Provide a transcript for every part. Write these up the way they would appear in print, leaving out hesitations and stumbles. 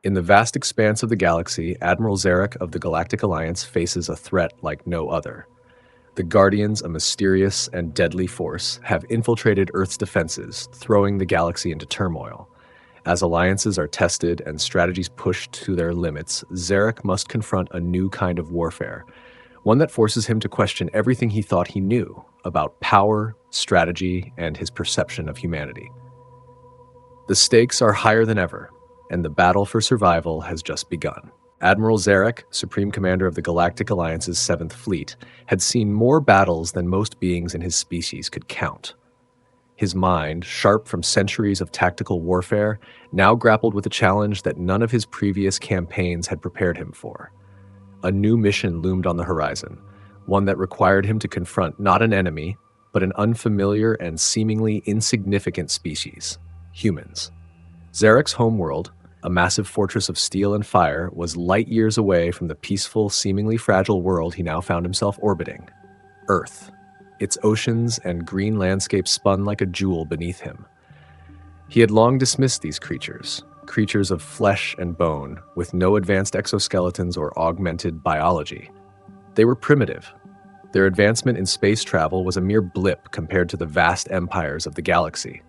In the vast expanse of the galaxy, Admiral Zarek of the Galactic Alliance faces a threat like no other. The Guardians, a mysterious and deadly force, have infiltrated Earth's defenses, throwing the galaxy into turmoil. As alliances are tested and strategies pushed to their limits, Zarek must confront a new kind of warfare, one that forces him to question everything he thought he knew about power, strategy, and his perception of humanity. The stakes are higher than ever, and the battle for survival has just begun. Admiral Zarek, Supreme Commander of the Galactic Alliance's 7th Fleet, had seen more battles than most beings in his species could count. His mind, sharp from centuries of tactical warfare, now grappled with a challenge that none of his previous campaigns had prepared him for. A new mission loomed on the horizon, one that required him to confront not an enemy, but an unfamiliar and seemingly insignificant species, humans. Zarek's homeworld, a massive fortress of steel and fire, was light years away from the peaceful, seemingly fragile world he now found himself orbiting, Earth. Its oceans and green landscape spun like a jewel beneath him. He had long dismissed these creatures of flesh and bone, with no advanced exoskeletons or augmented biology. They were primitive. Their advancement in space travel was a mere blip compared to the vast empires of the galaxy.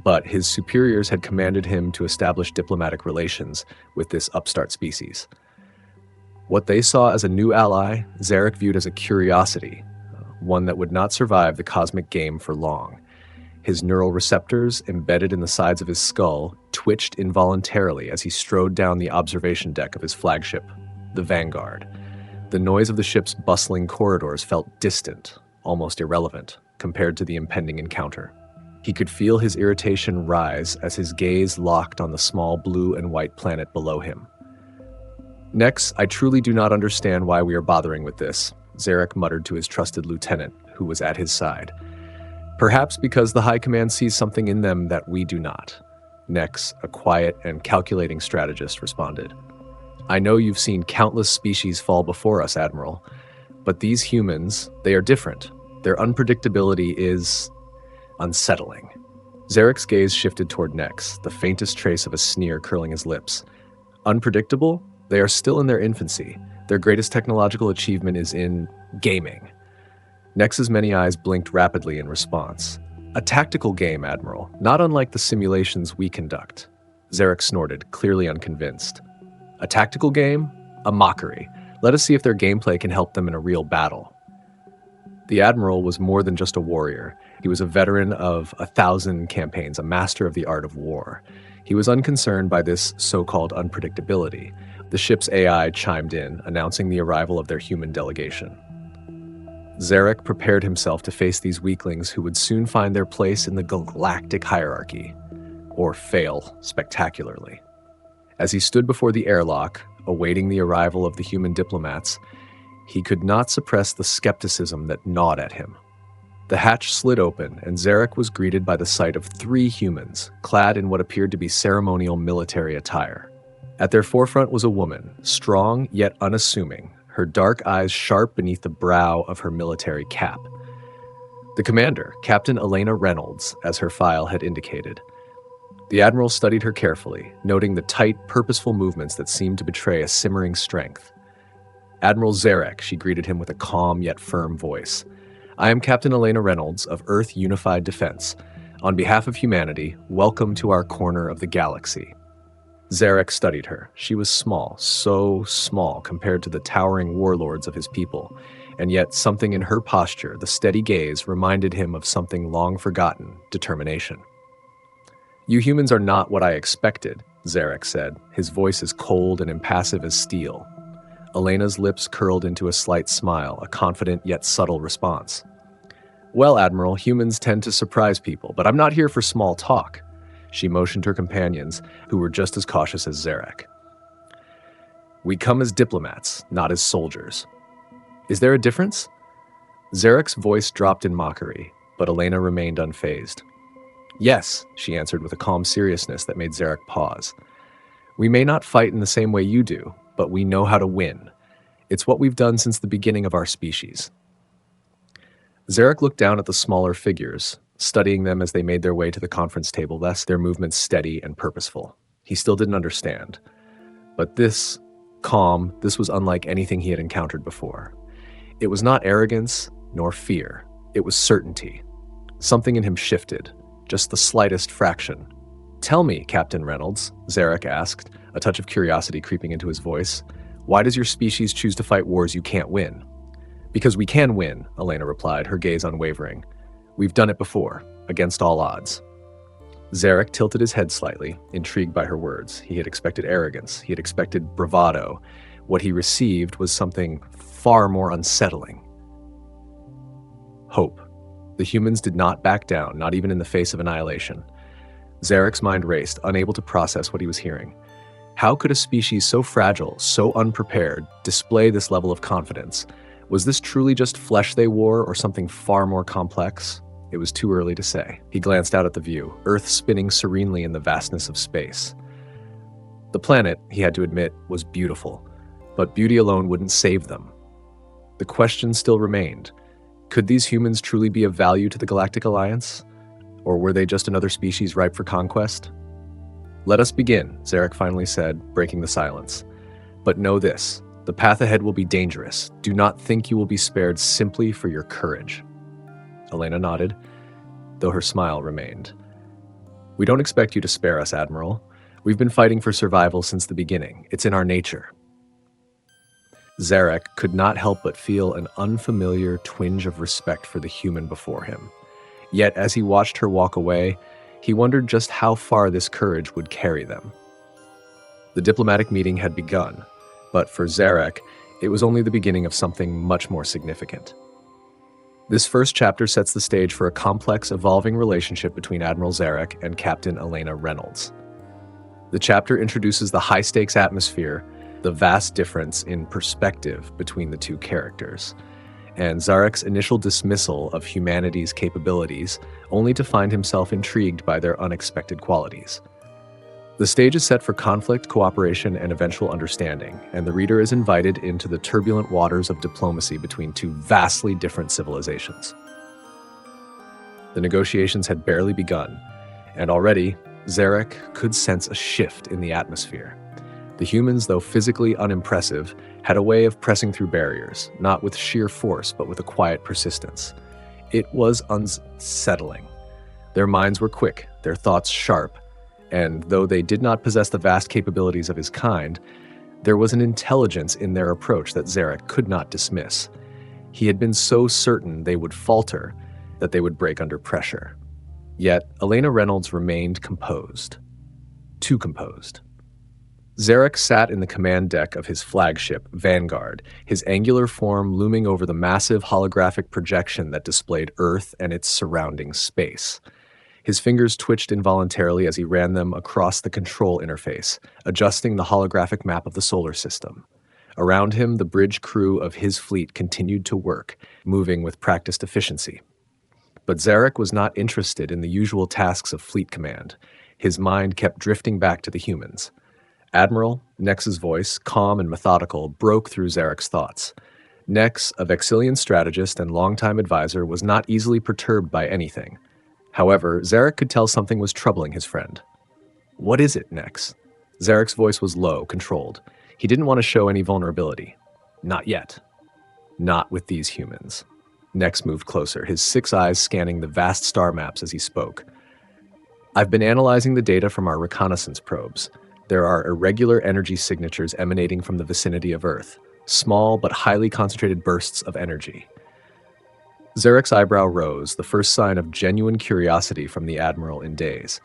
But his superiors had commanded him to establish diplomatic relations with this upstart species. What they saw as a new ally, Zarek viewed as a curiosity, one that would not survive the cosmic game for long. His neural receptors, embedded in the sides of his skull, twitched involuntarily as he strode down the observation deck of his flagship, the Vanguard. The noise of the ship's bustling corridors felt distant, almost irrelevant, compared to the impending encounter. He could feel his irritation rise as his gaze locked on the small blue and white planet below him. "Nex, I truly do not understand why we are bothering with this," Zarek muttered to his trusted lieutenant, who was at his side. "Perhaps because the High Command sees something in them that we do not." Nex, a quiet and calculating strategist, responded. "I know you've seen countless species fall before us, Admiral, but these humans, they are different. Their unpredictability is unsettling." Zarek's gaze shifted toward Nex, the faintest trace of a sneer curling his lips. "Unpredictable? They are still in their infancy. Their greatest technological achievement is in gaming." Nex's many eyes blinked rapidly in response. "A tactical game, Admiral, not unlike the simulations we conduct." Zarek snorted, clearly unconvinced. "A tactical game? A mockery. Let us see if their gameplay can help them in a real battle." The Admiral was more than just a warrior. He was a veteran of 1,000 campaigns, a master of the art of war. He was unconcerned by this so-called unpredictability. The ship's AI chimed in, announcing the arrival of their human delegation. Zarek prepared himself to face these weaklings who would soon find their place in the galactic hierarchy, or fail spectacularly. As he stood before the airlock, awaiting the arrival of the human diplomats, he could not suppress the skepticism that gnawed at him. The hatch slid open, and Zarek was greeted by the sight of 3 humans, clad in what appeared to be ceremonial military attire. At their forefront was a woman, strong yet unassuming, her dark eyes sharp beneath the brow of her military cap. The commander, Captain Elena Reynolds, as her file had indicated. The Admiral studied her carefully, noting the tight, purposeful movements that seemed to betray a simmering strength. "Admiral Zarek," she greeted him with a calm yet firm voice. "I am Captain Elena Reynolds of Earth Unified Defense. On behalf of humanity, welcome to our corner of the galaxy." Zarek studied her. She was small, so small compared to the towering warlords of his people, and yet something in her posture, the steady gaze, reminded him of something long forgotten: determination. "You humans are not what I expected," Zarek said, his voice as cold and impassive as steel. Elena's lips curled into a slight smile, a confident yet subtle response. "Well, Admiral, humans tend to surprise people, but I'm not here for small talk." She motioned her companions, who were just as cautious as Zarek. "We come as diplomats, not as soldiers." "Is there a difference?" Zarek's voice dropped in mockery, but Elena remained unfazed. "Yes," she answered with a calm seriousness that made Zarek pause. "We may not fight in the same way you do, but we know how to win. It's what we've done since the beginning of our species." Zarek looked down at the smaller figures, studying them as they made their way to the conference table, thus their movements steady and purposeful. He still didn't understand. But this was unlike anything he had encountered before. It was not arrogance nor fear. It was certainty. Something in him shifted, just the slightest fraction. "Tell me, Captain Reynolds," Zarek asked, a touch of curiosity creeping into his voice. "Why does your species choose to fight wars you can't win?" "Because we can win," Elena replied, her gaze unwavering. "We've done it before, against all odds." Zarek tilted his head slightly, intrigued by her words. He had expected arrogance. He had expected bravado. What he received was something far more unsettling. Hope. The humans did not back down, not even in the face of annihilation. Zarek's mind raced, unable to process what he was hearing. How could a species so fragile, so unprepared, display this level of confidence? Was this truly just flesh they wore, or something far more complex? It was too early to say. He glanced out at the view, Earth spinning serenely in the vastness of space. The planet, he had to admit, was beautiful, but beauty alone wouldn't save them. The question still remained. Could these humans truly be of value to the Galactic Alliance? Or were they just another species ripe for conquest? "Let us begin," Zarek finally said, breaking the silence. "But know this, the path ahead will be dangerous. Do not think you will be spared simply for your courage." Elena nodded, though her smile remained. "We don't expect you to spare us, Admiral. We've been fighting for survival since the beginning. It's in our nature." Zarek could not help but feel an unfamiliar twinge of respect for the human before him. Yet, as he watched her walk away, he wondered just how far this courage would carry them. The diplomatic meeting had begun, but for Zarek, it was only the beginning of something much more significant. This first chapter sets the stage for a complex, evolving relationship between Admiral Zarek and Captain Elena Reynolds. The chapter introduces the high-stakes atmosphere, the vast difference in perspective between the two characters, and Zarek's initial dismissal of humanity's capabilities, only to find himself intrigued by their unexpected qualities. The stage is set for conflict, cooperation, and eventual understanding, and the reader is invited into the turbulent waters of diplomacy between two vastly different civilizations. The negotiations had barely begun, and already, Zarek could sense a shift in the atmosphere. The humans, though physically unimpressive, had a way of pressing through barriers, not with sheer force, but with a quiet persistence. It was unsettling. Their minds were quick, their thoughts sharp, and though they did not possess the vast capabilities of his kind, there was an intelligence in their approach that Zarek could not dismiss. He had been so certain they would falter, that they would break under pressure. Yet, Elena Reynolds remained composed. Too composed. Zarek sat in the command deck of his flagship, Vanguard, his angular form looming over the massive holographic projection that displayed Earth and its surrounding space. His fingers twitched involuntarily as he ran them across the control interface, adjusting the holographic map of the solar system. Around him, the bridge crew of his fleet continued to work, moving with practiced efficiency. But Zarek was not interested in the usual tasks of fleet command. His mind kept drifting back to the humans. "Admiral," Nex's voice, calm and methodical, broke through Zarek's thoughts. Nex, a Vexillian strategist and longtime advisor, was not easily perturbed by anything. However, Zarek could tell something was troubling his friend. "What is it, Nex?" Zarek's voice was low, controlled. He didn't want to show any vulnerability. "Not yet. Not with these humans." Nex moved closer, his 6 eyes scanning the vast star maps as he spoke. "I've been analyzing the data from our reconnaissance probes. There are irregular energy signatures emanating from the vicinity of Earth, small but highly concentrated bursts of energy." Zarek's eyebrow rose, the first sign of genuine curiosity from the Admiral in days.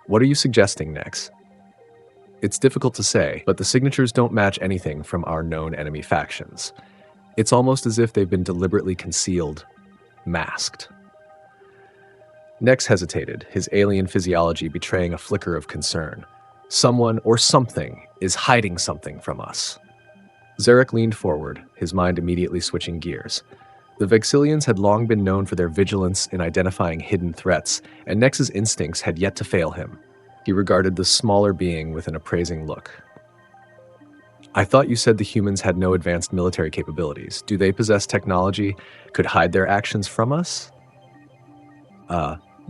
"What are you suggesting, Nex?" "It's difficult to say, but the signatures don't match anything from our known enemy factions. It's almost as if they've been deliberately concealed, masked." Nex hesitated, his alien physiology betraying a flicker of concern. "Someone or something is hiding something from us." Zarek leaned forward, his mind immediately switching gears. The Vexillians had long been known for their vigilance in identifying hidden threats, and Nex's instincts had yet to fail him. He regarded the smaller being with an appraising look. "I thought you said the humans had no advanced military capabilities. Do they possess technology, could hide their actions from us?"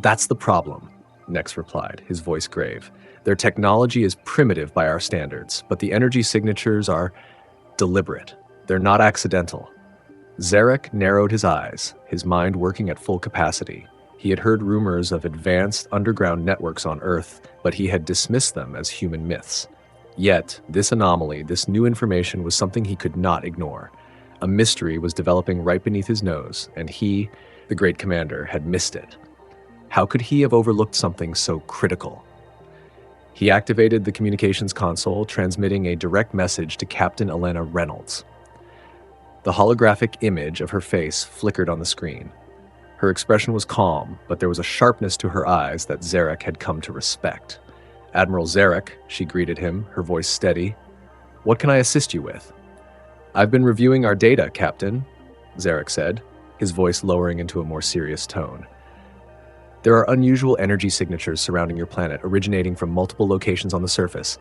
That's the problem," Nex replied, his voice grave. Their technology is primitive by our standards, but the energy signatures are deliberate. They're not accidental. Zarek narrowed his eyes, his mind working at full capacity. He had heard rumors of advanced underground networks on Earth, but he had dismissed them as human myths. Yet, this anomaly, this new information was something he could not ignore. A mystery was developing right beneath his nose, and he, the great commander, had missed it. How could he have overlooked something so critical? He activated the communications console, transmitting a direct message to Captain Elena Reynolds. The holographic image of her face flickered on the screen. Her expression was calm, but there was a sharpness to her eyes that Zarek had come to respect. "Admiral Zarek," she greeted him, her voice steady. "What can I assist you with?" "I've been reviewing our data, Captain," Zarek said, his voice lowering into a more serious tone. "There are unusual energy signatures surrounding your planet, originating from multiple locations on the surface.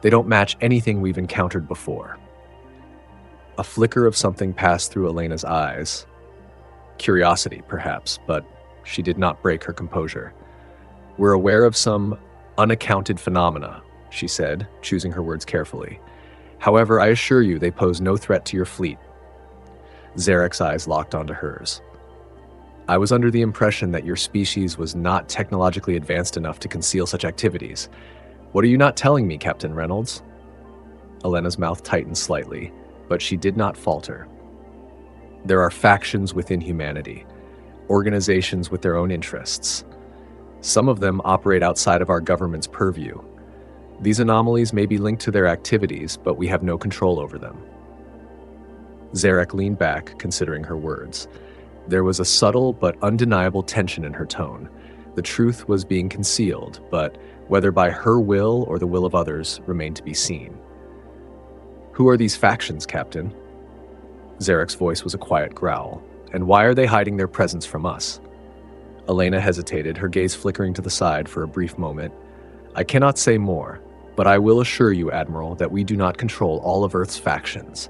They don't match anything we've encountered before." A flicker of something passed through Elena's eyes. Curiosity, perhaps, but she did not break her composure. "We're aware of some unaccounted phenomena," she said, choosing her words carefully. "However, I assure you they pose no threat to your fleet." Zarek's eyes locked onto hers. "I was under the impression that your species was not technologically advanced enough to conceal such activities. What are you not telling me, Captain Reynolds?" Elena's mouth tightened slightly, but she did not falter. "There are factions within humanity, organizations with their own interests. Some of them operate outside of our government's purview. These anomalies may be linked to their activities, but we have no control over them." Zarek leaned back, considering her words. There was a subtle but undeniable tension in her tone. The truth was being concealed, but whether by her will or the will of others remained to be seen. "Who are these factions, Captain?" Zarek's voice was a quiet growl. "And why are they hiding their presence from us?" Elena hesitated, her gaze flickering to the side for a brief moment. "I cannot say more, but I will assure you, Admiral, that we do not control all of Earth's factions.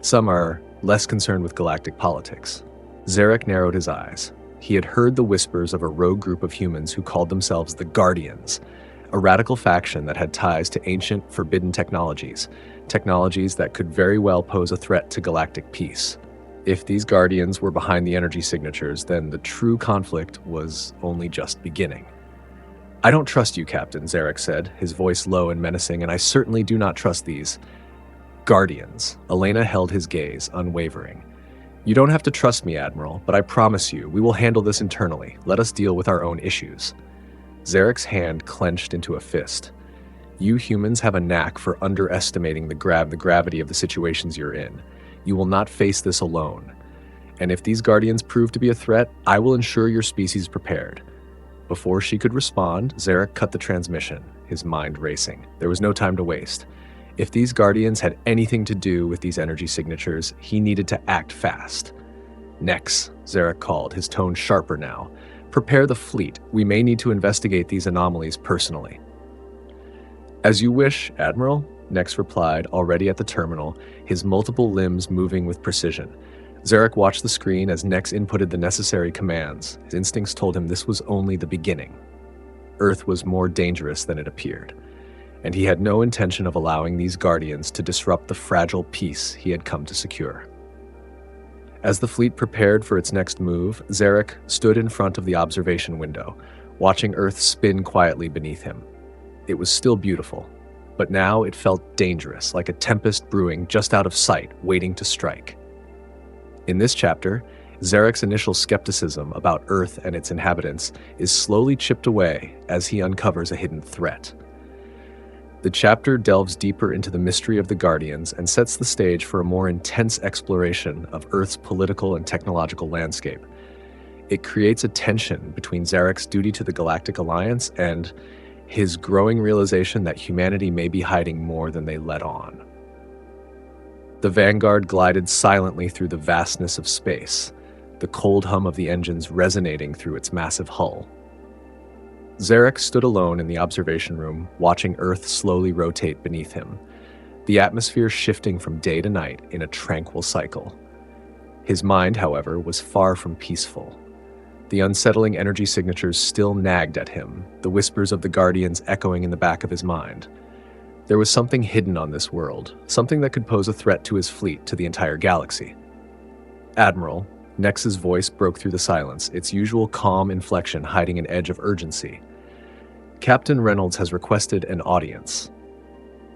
Some are less concerned with galactic politics." Zarek narrowed his eyes. He had heard the whispers of a rogue group of humans who called themselves the Guardians, a radical faction that had ties to ancient, forbidden technologies that could very well pose a threat to galactic peace. If these Guardians were behind the energy signatures, then the true conflict was only just beginning. "I don't trust you, Captain," Zarek said, his voice low and menacing, "and I certainly do not trust these Guardians." Elena held his gaze, unwavering. "You don't have to trust me, Admiral, but I promise you, we will handle this internally. Let us deal with our own issues." Zarek's hand clenched into a fist. "You humans have a knack for underestimating the gravity of the situations you're in. You will not face this alone. And if these Guardians prove to be a threat, I will ensure your species prepared." Before she could respond, Zarek cut the transmission, his mind racing. There was no time to waste. If these Guardians had anything to do with these energy signatures, he needed to act fast. "Nex," Zarek called, his tone sharper now. "Prepare the fleet. We may need to investigate these anomalies personally." "As you wish, Admiral," Nex replied, already at the terminal, his multiple limbs moving with precision. Zarek watched the screen as Nex inputted the necessary commands. His instincts told him this was only the beginning. Earth was more dangerous than it appeared, and he had no intention of allowing these Guardians to disrupt the fragile peace he had come to secure. As the fleet prepared for its next move, Zarek stood in front of the observation window, watching Earth spin quietly beneath him. It was still beautiful, but now it felt dangerous, like a tempest brewing just out of sight, waiting to strike. In this chapter, Zarek's initial skepticism about Earth and its inhabitants is slowly chipped away as he uncovers a hidden threat. The chapter delves deeper into the mystery of the Guardians and sets the stage for a more intense exploration of Earth's political and technological landscape. It creates a tension between Zarek's duty to the Galactic Alliance and his growing realization that humanity may be hiding more than they let on. The Vanguard glided silently through the vastness of space, the cold hum of the engines resonating through its massive hull. Zarek stood alone in the observation room, watching Earth slowly rotate beneath him, the atmosphere shifting from day to night in a tranquil cycle. His mind, however, was far from peaceful. The unsettling energy signatures still nagged at him, the whispers of the Guardians echoing in the back of his mind. There was something hidden on this world, something that could pose a threat to his fleet, to the entire galaxy. Admiral, Nex's voice broke through the silence, its usual calm inflection hiding an edge of urgency. Captain Reynolds has requested an audience.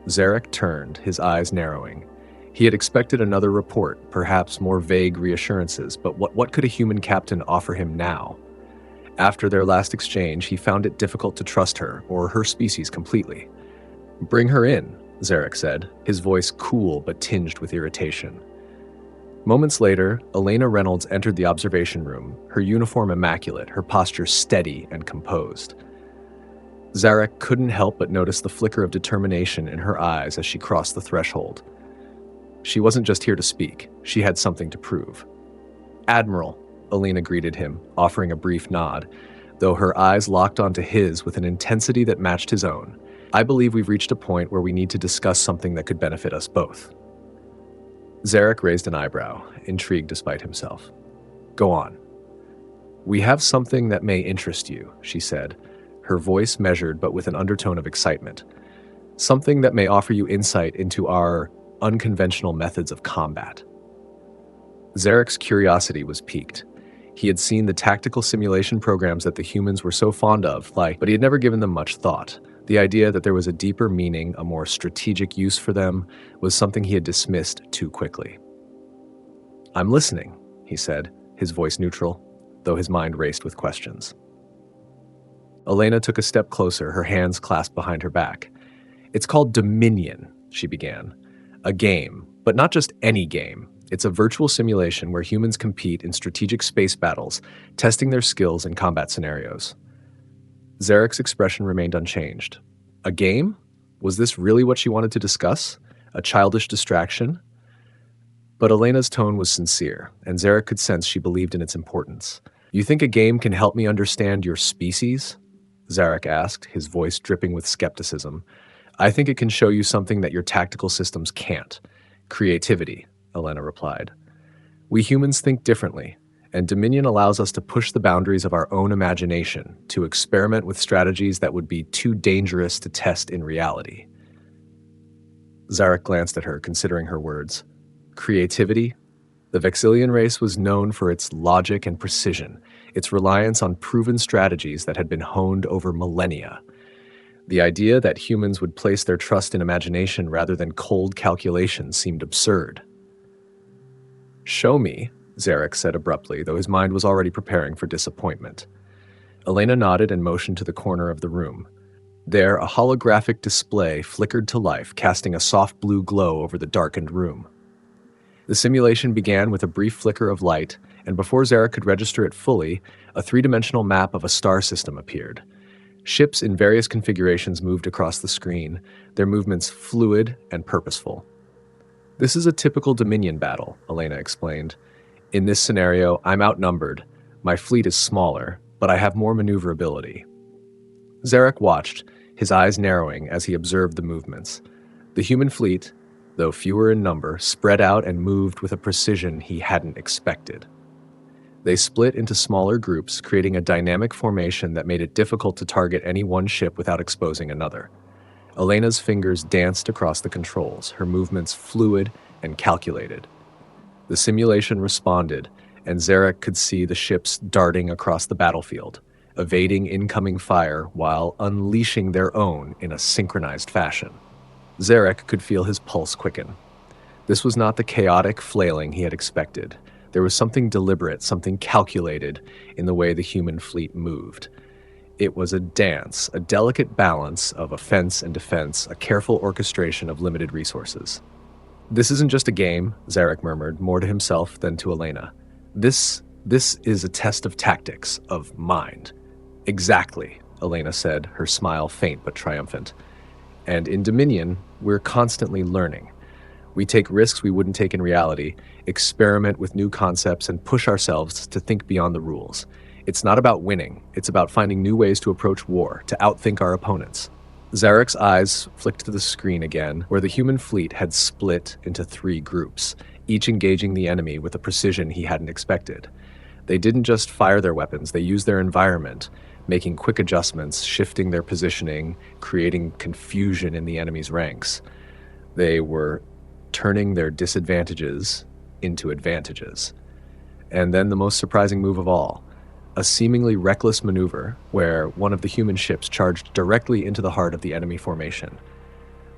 Zarek turned, his eyes narrowing. He had expected another report, perhaps more vague reassurances, but what could a human captain offer him now? After their last exchange, he found it difficult to trust her, or her species completely. "Bring her in," Zarek said, his voice cool but tinged with irritation. Moments later, Elena Reynolds entered the observation room, her uniform immaculate, her posture steady and composed. Zarek couldn't help but notice the flicker of determination in her eyes as she crossed the threshold. She wasn't just here to speak, she had something to prove. "Admiral," Elena greeted him, offering a brief nod, though her eyes locked onto his with an intensity that matched his own. "I believe we've reached a point where we need to discuss something that could benefit us both." Zarek raised an eyebrow, intrigued despite himself. "Go on." "We have something that may interest you," she said, her voice measured but with an undertone of excitement. "Something that may offer you insight into our unconventional methods of combat." Zarek's curiosity was piqued. He had seen the tactical simulation programs that the humans were so fond of, but he had never given them much thought. The idea that there was a deeper meaning, a more strategic use for them, was something he had dismissed too quickly. "I'm listening," he said, his voice neutral, though his mind raced with questions. Elena took a step closer, her hands clasped behind her back. "It's called Dominion," she began. "A game, but not just any game. It's a virtual simulation where humans compete in strategic space battles, testing their skills in combat scenarios." Zarek's expression remained unchanged. A game? Was this really what she wanted to discuss? A childish distraction? But Elena's tone was sincere, and Zarek could sense she believed in its importance. "You think a game can help me understand your species?" Zarek asked, his voice dripping with skepticism. "I think it can show you something that your tactical systems can't. Creativity," Elena replied. "We humans think differently, and Dominion allows us to push the boundaries of our own imagination, to experiment with strategies that would be too dangerous to test in reality." Zarek glanced at her, considering her words. Creativity? The Vexillian race was known for its logic and precision, its reliance on proven strategies that had been honed over millennia. The idea that humans would place their trust in imagination rather than cold calculation seemed absurd. "Show me," Zarek said abruptly, though his mind was already preparing for disappointment. Elena nodded and motioned to the corner of the room. There, a holographic display flickered to life, casting a soft blue glow over the darkened room. The simulation began with a brief flicker of light, and before Zarek could register it fully, a three-dimensional map of a star system appeared. Ships in various configurations moved across the screen, their movements fluid and purposeful. "This is a typical Dominion battle," Elena explained. "In this scenario, I'm outnumbered. My fleet is smaller, but I have more maneuverability." Zarek watched, his eyes narrowing as he observed the movements. The human fleet, though fewer in number, spread out and moved with a precision he hadn't expected. They split into smaller groups, creating a dynamic formation that made it difficult to target any one ship without exposing another. Elena's fingers danced across the controls, her movements fluid and calculated. The simulation responded, and Zarek could see the ships darting across the battlefield, evading incoming fire while unleashing their own in a synchronized fashion. Zarek could feel his pulse quicken. This was not the chaotic flailing he had expected. There was something deliberate, something calculated in the way the human fleet moved. It was a dance, a delicate balance of offense and defense, a careful orchestration of limited resources. "This isn't just a game," Zarek murmured, more to himself than to Elena. This is a test of tactics, of mind." "Exactly," Elena said, her smile faint but triumphant. "And in Dominion, we're constantly learning. We take risks we wouldn't take in reality, experiment with new concepts, and push ourselves to think beyond the rules. It's not about winning, it's about finding new ways to approach war, to outthink our opponents." Zarek's eyes flicked to the screen again, where the human fleet had split into 3 groups, each engaging the enemy with a precision he hadn't expected. They didn't just fire their weapons, they used their environment, making quick adjustments, shifting their positioning, creating confusion in the enemy's ranks. They were turning their disadvantages into advantages. And then the most surprising move of all, a seemingly reckless maneuver where one of the human ships charged directly into the heart of the enemy formation.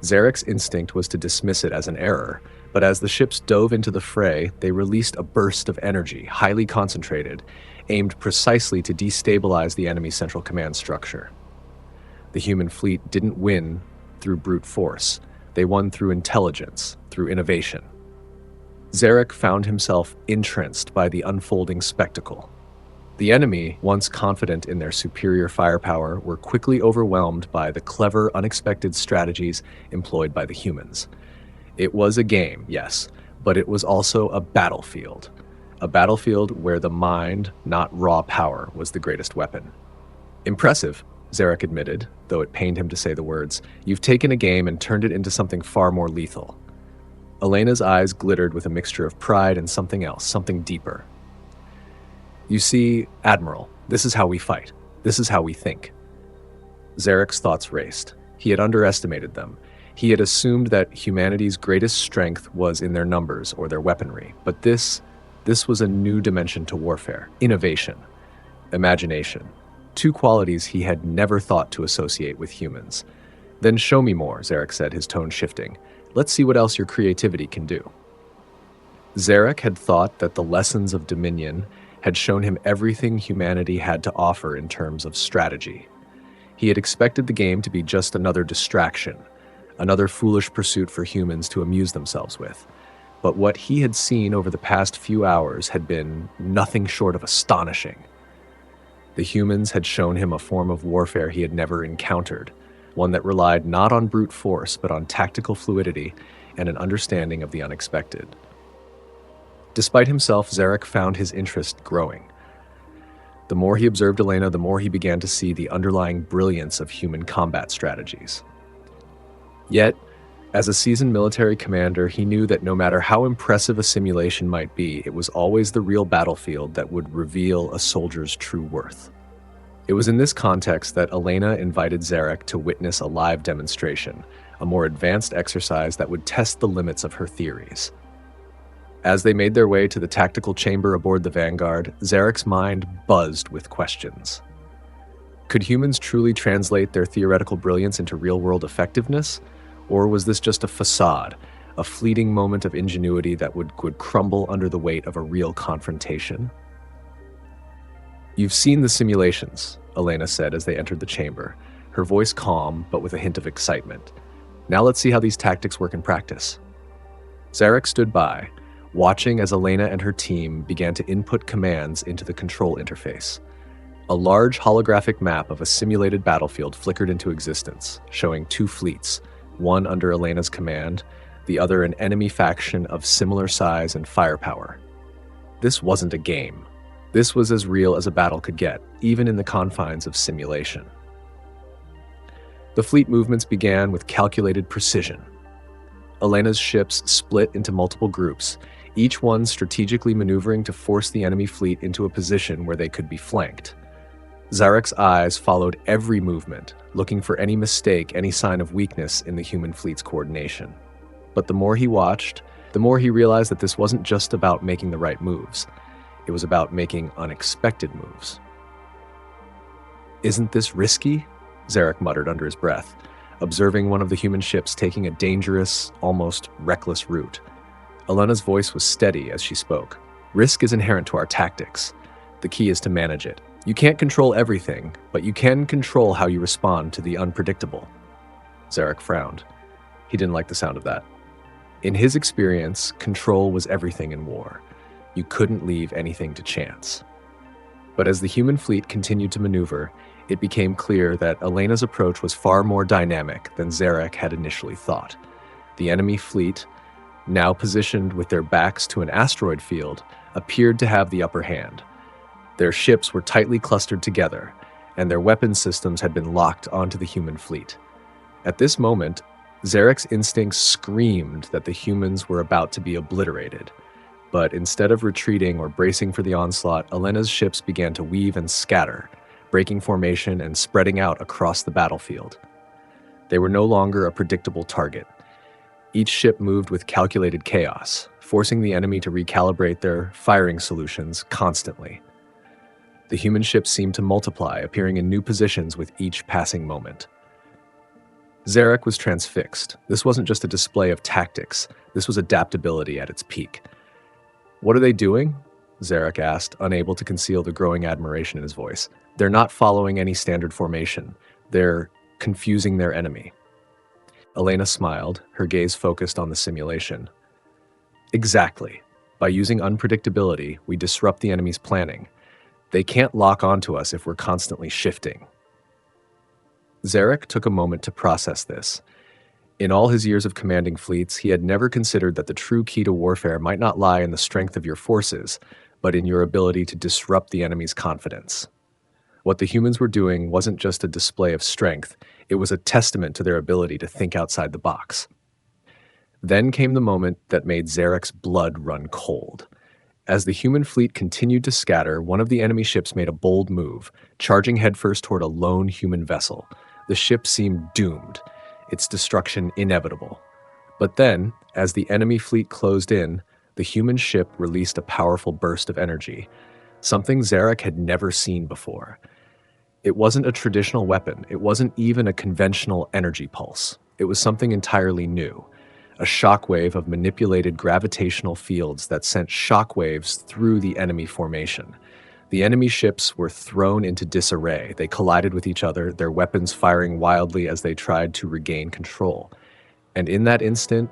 Zarek's instinct was to dismiss it as an error, but as the ships dove into the fray, they released a burst of energy, highly concentrated, aimed precisely to destabilize the enemy's central command structure. The human fleet didn't win through brute force. They won through intelligence, through innovation. Zarek found himself entranced by the unfolding spectacle. The enemy, once confident in their superior firepower, were quickly overwhelmed by the clever, unexpected strategies employed by the humans. It was a game, yes, but it was also a battlefield where the mind, not raw power, was the greatest weapon. Impressive, Zarek admitted, though it pained him to say the words. You've taken a game and turned it into something far more lethal. Elena's eyes glittered with a mixture of pride and something else, something deeper. You see, Admiral, this is how we fight. This is how we think. Zarek's thoughts raced. He had underestimated them. He had assumed that humanity's greatest strength was in their numbers or their weaponry. But this was a new dimension to warfare. Innovation. Imagination. Two qualities he had never thought to associate with humans. Then show me more, Zarek said, his tone shifting. Let's see what else your creativity can do. Zarek had thought that the lessons of Dominion had shown him everything humanity had to offer in terms of strategy. He had expected the game to be just another distraction, another foolish pursuit for humans to amuse themselves with. But what he had seen over the past few hours had been nothing short of astonishing. The humans had shown him a form of warfare he had never encountered, one that relied not on brute force but on tactical fluidity and an understanding of the unexpected. Despite himself, Zarek found his interest growing. The more he observed Elena, the more he began to see the underlying brilliance of human combat strategies. Yet, as a seasoned military commander, he knew that no matter how impressive a simulation might be, it was always the real battlefield that would reveal a soldier's true worth. It was in this context that Elena invited Zarek to witness a live demonstration, a more advanced exercise that would test the limits of her theories. As they made their way to the tactical chamber aboard the Vanguard, Zarek's mind buzzed with questions. Could humans truly translate their theoretical brilliance into real-world effectiveness? Or was this just a facade, a fleeting moment of ingenuity that would crumble under the weight of a real confrontation? You've seen the simulations, Elena said as they entered the chamber, her voice calm but with a hint of excitement. Now let's see how these tactics work in practice. Zarek stood by, watching as Elena and her team began to input commands into the control interface. A large holographic map of a simulated battlefield flickered into existence, showing two fleets, one under Elena's command, the other an enemy faction of similar size and firepower. This wasn't a game. This was as real as a battle could get, even in the confines of simulation. The fleet movements began with calculated precision. Elena's ships split into multiple groups, each one strategically maneuvering to force the enemy fleet into a position where they could be flanked. Zarek's eyes followed every movement, looking for any mistake, any sign of weakness in the human fleet's coordination. But the more he watched, the more he realized that this wasn't just about making the right moves. It was about making unexpected moves. Isn't this risky? Zarek muttered under his breath, observing one of the human ships taking a dangerous, almost reckless route. Elena's voice was steady as she spoke. Risk is inherent to our tactics. The key is to manage it. You can't control everything, but you can control how you respond to the unpredictable. Zarek frowned. He didn't like the sound of that. In his experience, control was everything in war. You couldn't leave anything to chance. But as the human fleet continued to maneuver, it became clear that Elena's approach was far more dynamic than Zarek had initially thought. The enemy fleet, now positioned with their backs to an asteroid field, appeared to have the upper hand. Their ships were tightly clustered together, and their weapon systems had been locked onto the human fleet. At this moment, Zarek's instincts screamed that the humans were about to be obliterated. But instead of retreating or bracing for the onslaught, Elena's ships began to weave and scatter, breaking formation and spreading out across the battlefield. They were no longer a predictable target. Each ship moved with calculated chaos, forcing the enemy to recalibrate their firing solutions constantly. The human ships seemed to multiply, appearing in new positions with each passing moment. Zarek was transfixed. This wasn't just a display of tactics. This was adaptability at its peak. "What are they doing?" Zarek asked, unable to conceal the growing admiration in his voice. "They're not following any standard formation. They're confusing their enemy." Elena smiled, her gaze focused on the simulation. "Exactly. By using unpredictability, we disrupt the enemy's planning. They can't lock onto us if we're constantly shifting." Zarek took a moment to process this. In all his years of commanding fleets, he had never considered that the true key to warfare might not lie in the strength of your forces, but in your ability to disrupt the enemy's confidence. What the humans were doing wasn't just a display of strength, it was a testament to their ability to think outside the box. Then came the moment that made Zarek's blood run cold. As the human fleet continued to scatter, one of the enemy ships made a bold move, charging headfirst toward a lone human vessel. The ship seemed doomed, its destruction inevitable. But then, as the enemy fleet closed in, the human ship released a powerful burst of energy, something Zarek had never seen before. It wasn't a traditional weapon, it wasn't even a conventional energy pulse. It was something entirely new, a shockwave of manipulated gravitational fields that sent shockwaves through the enemy formation. The enemy ships were thrown into disarray. They collided with each other, their weapons firing wildly as they tried to regain control. And in that instant,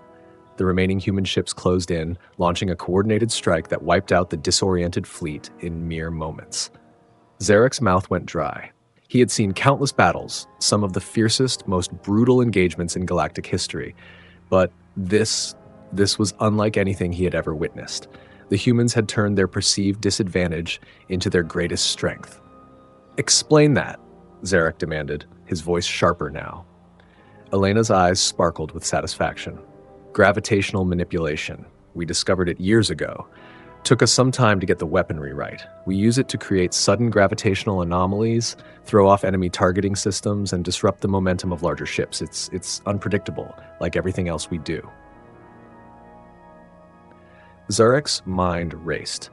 the remaining human ships closed in, launching a coordinated strike that wiped out the disoriented fleet in mere moments. Zarek's mouth went dry. He had seen countless battles, some of the fiercest, most brutal engagements in galactic history, but this was unlike anything he had ever witnessed. The humans had turned their perceived disadvantage into their greatest strength. "Explain that," Zarek demanded, his voice sharper now. Elena's eyes sparkled with satisfaction. "Gravitational manipulation. We discovered it years ago. Took us some time to get the weaponry right. We use it to create sudden gravitational anomalies, throw off enemy targeting systems, and disrupt the momentum of larger ships. It's unpredictable, like everything else we do." Zarek's mind raced.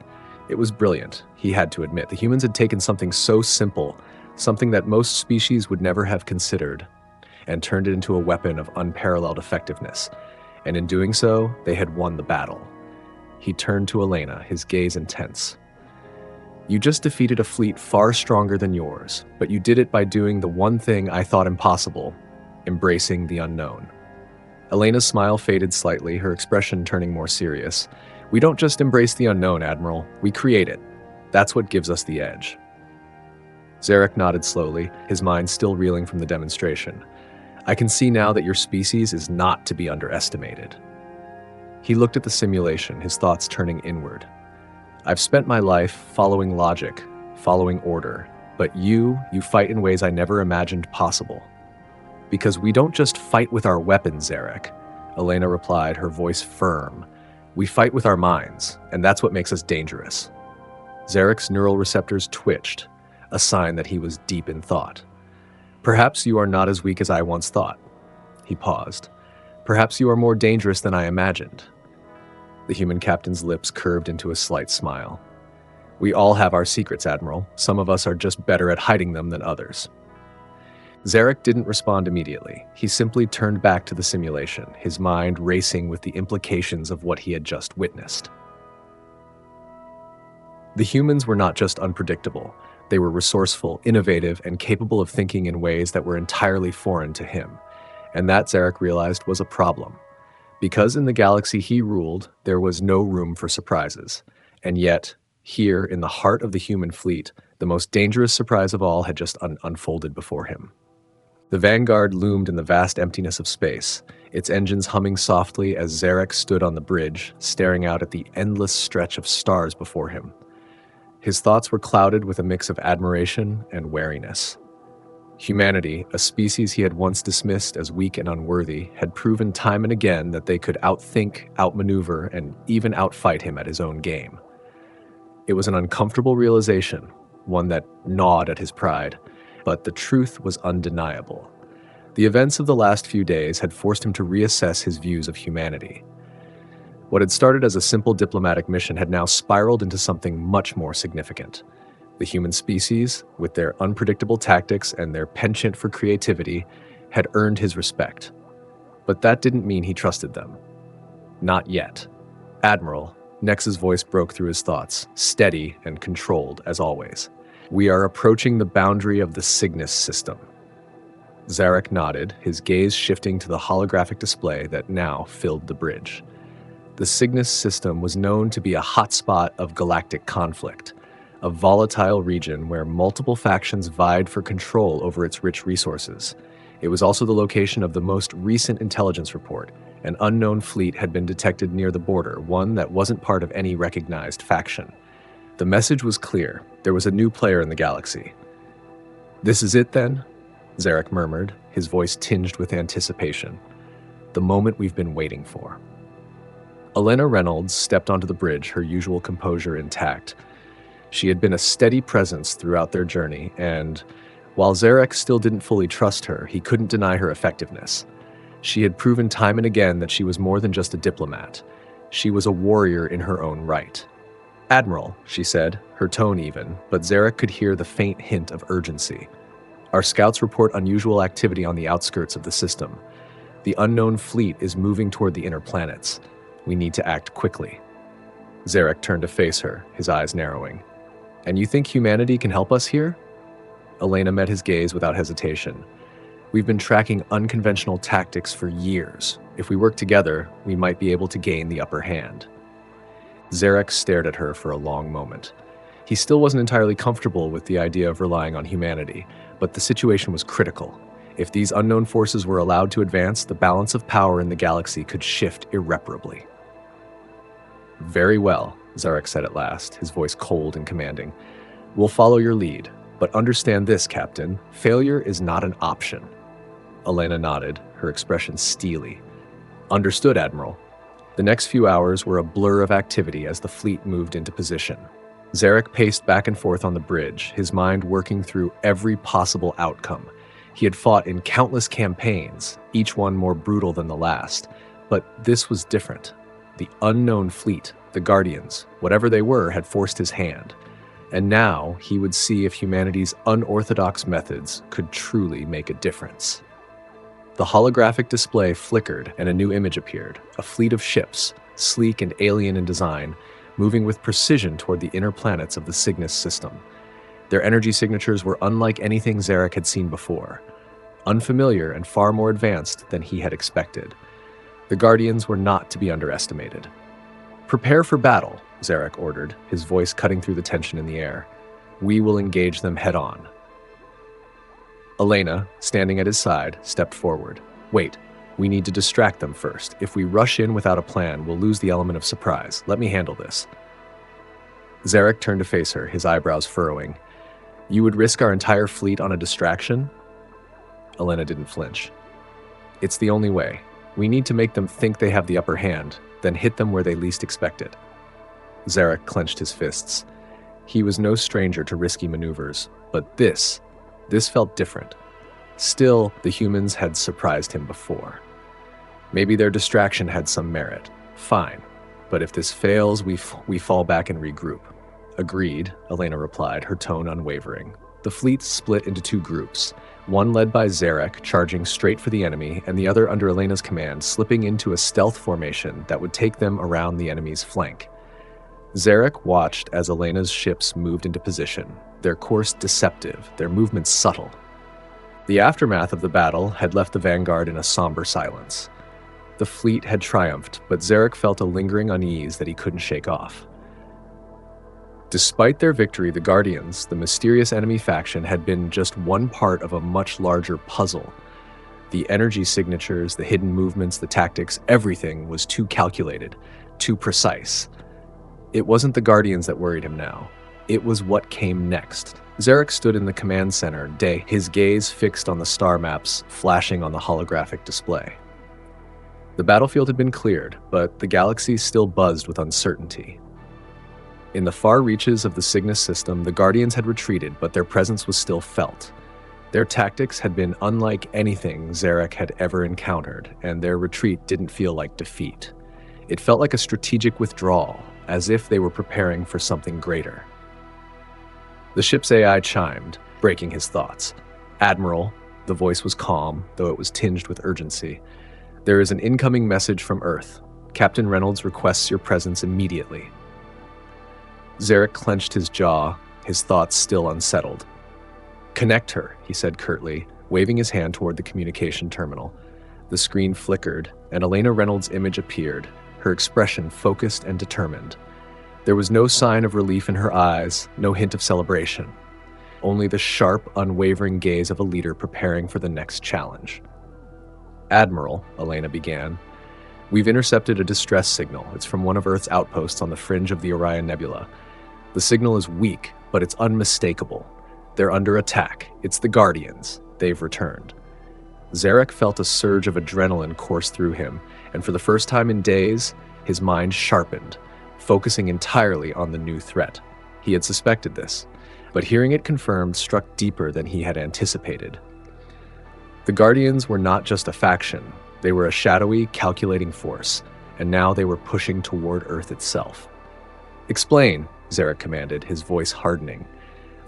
It was brilliant, he had to admit. The humans had taken something so simple, something that most species would never have considered, and turned it into a weapon of unparalleled effectiveness. And in doing so, they had won the battle. He turned to Elena, his gaze intense. "You just defeated a fleet far stronger than yours, but you did it by doing the one thing I thought impossible, embracing the unknown." Elena's smile faded slightly, her expression turning more serious. "We don't just embrace the unknown, Admiral. We create it. That's what gives us the edge." Zarek nodded slowly, his mind still reeling from the demonstration. "I can see now that your species is not to be underestimated." He looked at the simulation, his thoughts turning inward. "I've spent my life following logic, following order, but you fight in ways I never imagined possible." "Because we don't just fight with our weapons, Zarek," Elena replied, her voice firm. "We fight with our minds, and that's what makes us dangerous." Zarek's neural receptors twitched, a sign that he was deep in thought. "Perhaps you are not as weak as I once thought." He paused. "Perhaps you are more dangerous than I imagined." The human captain's lips curved into a slight smile. "We all have our secrets, Admiral. Some of us are just better at hiding them than others." Zarek didn't respond immediately. He simply turned back to the simulation, his mind racing with the implications of what he had just witnessed. The humans were not just unpredictable. They were resourceful, innovative, and capable of thinking in ways that were entirely foreign to him. And that, Zarek realized, was a problem. Because in the galaxy he ruled, there was no room for surprises. And yet, here, in the heart of the human fleet, the most dangerous surprise of all had just unfolded before him. The Vanguard loomed in the vast emptiness of space, its engines humming softly as Zarek stood on the bridge, staring out at the endless stretch of stars before him. His thoughts were clouded with a mix of admiration and wariness. Humanity, a species he had once dismissed as weak and unworthy, had proven time and again that they could outthink, outmaneuver, and even outfight him at his own game. It was an uncomfortable realization, one that gnawed at his pride, but the truth was undeniable. The events of the last few days had forced him to reassess his views of humanity. What had started as a simple diplomatic mission had now spiraled into something much more significant. The human species, with their unpredictable tactics and their penchant for creativity, had earned his respect. But that didn't mean he trusted them. Not yet. Admiral, Nex's voice broke through his thoughts, steady and controlled as always. We are approaching the boundary of the Cygnus system. Zarek nodded, his gaze shifting to the holographic display that now filled the bridge. The Cygnus system was known to be a hotspot of galactic conflict, a volatile region where multiple factions vied for control over its rich resources. It was also the location of the most recent intelligence report. An unknown fleet had been detected near the border, one that wasn't part of any recognized faction. The message was clear. There was a new player in the galaxy. "This is it, then?" Zarek murmured, his voice tinged with anticipation. "The moment we've been waiting for." Elena Reynolds stepped onto the bridge, her usual composure intact. She had been a steady presence throughout their journey, and while Zarek still didn't fully trust her, he couldn't deny her effectiveness. She had proven time and again that she was more than just a diplomat. She was a warrior in her own right. "Admiral," she said, her tone even, but Zarek could hear the faint hint of urgency. "Our scouts report unusual activity on the outskirts of the system. The unknown fleet is moving toward the inner planets. We need to act quickly." Zarek turned to face her, his eyes narrowing. "And you think humanity can help us here?" Elena met his gaze without hesitation. "We've been tracking unconventional tactics for years. If we work together, we might be able to gain the upper hand." Zarek stared at her for a long moment. He still wasn't entirely comfortable with the idea of relying on humanity, but the situation was critical. If these unknown forces were allowed to advance, the balance of power in the galaxy could shift irreparably. "Very well," Zarek said at last, his voice cold and commanding. "We'll follow your lead, but understand this, Captain. Failure is not an option." Elena nodded, her expression steely. "Understood, Admiral." The next few hours were a blur of activity as the fleet moved into position. Zarek paced back and forth on the bridge, his mind working through every possible outcome. He had fought in countless campaigns, each one more brutal than the last, but this was different. The unknown fleet, the Guardians, whatever they were, had forced his hand. And now he would see if humanity's unorthodox methods could truly make a difference. The holographic display flickered and a new image appeared, a fleet of ships, sleek and alien in design, moving with precision toward the inner planets of the Cygnus system. Their energy signatures were unlike anything Zarek had seen before, unfamiliar and far more advanced than he had expected. The Guardians were not to be underestimated. "Prepare for battle," Zarek ordered, his voice cutting through the tension in the air. "We will engage them head-on." Elena, standing at his side, stepped forward. "Wait, we need to distract them first. If we rush in without a plan, we'll lose the element of surprise. Let me handle this." Zarek turned to face her, his eyebrows furrowing. "You would risk our entire fleet on a distraction?" Elena didn't flinch. "It's the only way. We need to make them think they have the upper hand, then hit them where they least expect it." Zarek clenched his fists. He was no stranger to risky maneuvers, but this felt different. Still, the humans had surprised him before. Maybe their distraction had some merit. Fine. But if this fails, we fall back and regroup. "Agreed," Elena replied, her tone unwavering. The fleet split into two groups, one led by Zarek, charging straight for the enemy, and the other under Elena's command, slipping into a stealth formation that would take them around the enemy's flank. Zarek watched as Elena's ships moved into position, their course deceptive, their movements subtle. The aftermath of the battle had left the vanguard in a somber silence. The fleet had triumphed, but Zarek felt a lingering unease that he couldn't shake off. Despite their victory, the Guardians, the mysterious enemy faction, had been just one part of a much larger puzzle. The energy signatures, the hidden movements, the tactics, everything was too calculated, too precise. It wasn't the Guardians that worried him now. It was what came next. Zarek stood in the command center, his gaze fixed on the star maps flashing on the holographic display. The battlefield had been cleared, but the galaxy still buzzed with uncertainty. In the far reaches of the Cygnus system, the Guardians had retreated, but their presence was still felt. Their tactics had been unlike anything Zarek had ever encountered, and their retreat didn't feel like defeat. It felt like a strategic withdrawal, as if they were preparing for something greater. The ship's AI chimed, breaking his thoughts. "Admiral," the voice was calm, though it was tinged with urgency. "There is an incoming message from Earth. Captain Reynolds requests your presence immediately." Zarek clenched his jaw, his thoughts still unsettled. "Connect her," he said curtly, waving his hand toward the communication terminal. The screen flickered, and Elena Reynolds' image appeared, her expression focused and determined. There was no sign of relief in her eyes, no hint of celebration. Only the sharp, unwavering gaze of a leader preparing for the next challenge. "Admiral," Elena began, "we've intercepted a distress signal. It's from one of Earth's outposts on the fringe of the Orion Nebula. The signal is weak, but it's unmistakable. They're under attack. It's the Guardians. They've returned." Zarek felt a surge of adrenaline course through him, and for the first time in days, his mind sharpened, focusing entirely on the new threat. He had suspected this, but hearing it confirmed struck deeper than he had anticipated. The Guardians were not just a faction. They were a shadowy, calculating force, and now they were pushing toward Earth itself. "Explain," Zarek commanded, his voice hardening.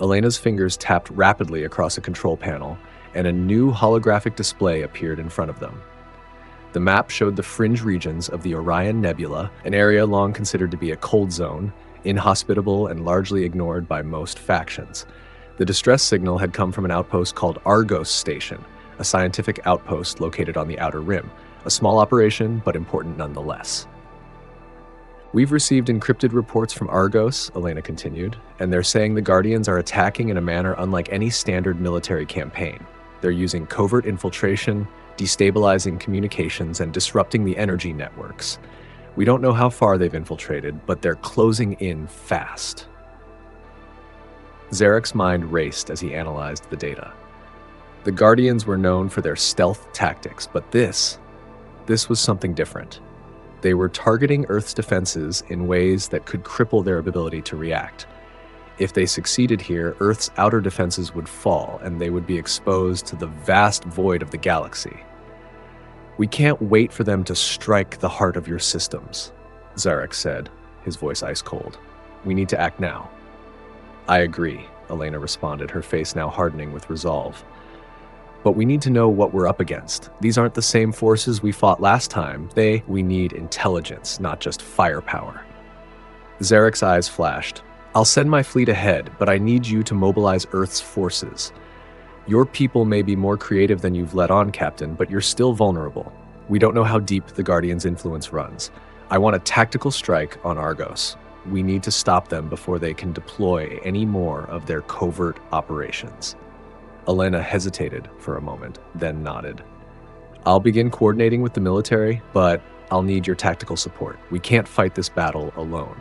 Elena's fingers tapped rapidly across a control panel, and a new holographic display appeared in front of them. The map showed the fringe regions of the Orion Nebula, an area long considered to be a cold zone, inhospitable and largely ignored by most factions. The distress signal had come from an outpost called Argos Station, a scientific outpost located on the outer rim, a small operation, but important nonetheless. "We've received encrypted reports from Argos," Elena continued, "and they're saying the Guardians are attacking in a manner unlike any standard military campaign. They're using covert infiltration, destabilizing communications, and disrupting the energy networks. We don't know how far they've infiltrated, but they're closing in fast." Zarek's mind raced as he analyzed the data. The Guardians were known for their stealth tactics, but this was something different. They were targeting Earth's defenses in ways that could cripple their ability to react. If they succeeded here, Earth's outer defenses would fall, and they would be exposed to the vast void of the galaxy. "We can't wait for them to strike the heart of your systems," Zarek said, his voice ice cold. "We need to act now." "I agree," Elena responded, her face now hardening with resolve. "But we need to know what we're up against. These aren't the same forces we fought last time. We need intelligence, not just firepower." Zarek's eyes flashed. "I'll send my fleet ahead, but I need you to mobilize Earth's forces. Your people may be more creative than you've let on, Captain, but you're still vulnerable. We don't know how deep the Guardians' influence runs. I want a tactical strike on Argos. We need to stop them before they can deploy any more of their covert operations." Elena hesitated for a moment, then nodded. "I'll begin coordinating with the military, but I'll need your tactical support. We can't fight this battle alone."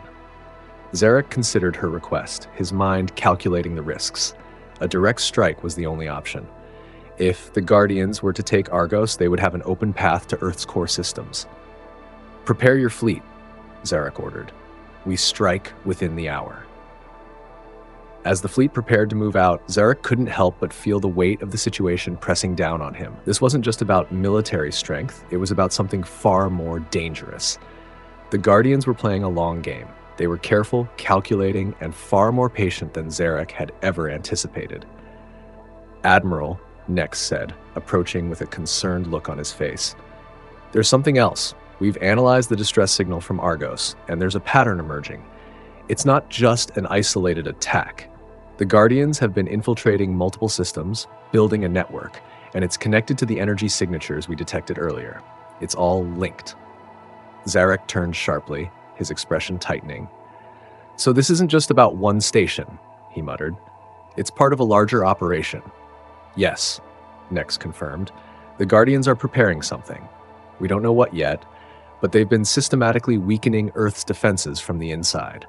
Zarek considered her request, his mind calculating the risks. A direct strike was the only option. If the Guardians were to take Argos, they would have an open path to Earth's core systems. "Prepare your fleet," Zarek ordered. "We strike within the hour." As the fleet prepared to move out, Zarek couldn't help but feel the weight of the situation pressing down on him. This wasn't just about military strength, it was about something far more dangerous. The Guardians were playing a long game. They were careful, calculating, and far more patient than Zarek had ever anticipated. "Admiral," Nex said, approaching with a concerned look on his face. "There's something else. We've analyzed the distress signal from Argos, and there's a pattern emerging. It's not just an isolated attack. The Guardians have been infiltrating multiple systems, building a network, and it's connected to the energy signatures we detected earlier. It's all linked." Zarek turned sharply, his expression tightening. "So this isn't just about one station," he muttered. "It's part of a larger operation." "Yes," Nex confirmed. "The Guardians are preparing something. We don't know what yet, but they've been systematically weakening Earth's defenses from the inside."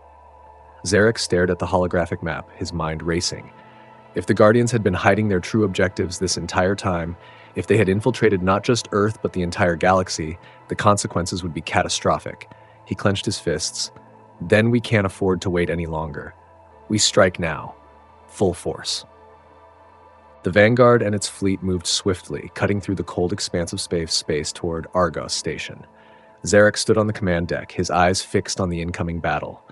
Zarek stared at the holographic map, his mind racing. If the Guardians had been hiding their true objectives this entire time, if they had infiltrated not just Earth but the entire galaxy, the consequences would be catastrophic. He clenched his fists. Then we can't afford to wait any longer. We strike now. Full force. The Vanguard and its fleet moved swiftly, cutting through the cold expanse of space toward Argos Station. Zarek stood on the command deck, his eyes fixed on the incoming battle.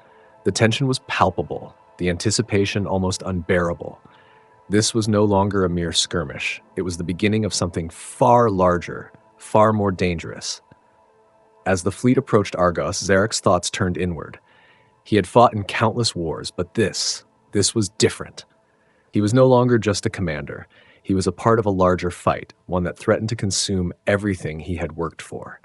The tension was palpable, the anticipation almost unbearable. This was no longer a mere skirmish. It was the beginning of something far larger, far more dangerous. As the fleet approached Argos, Zarek's thoughts turned inward. He had fought in countless wars, but this was different. He was no longer just a commander. He was a part of a larger fight, one that threatened to consume everything he had worked for.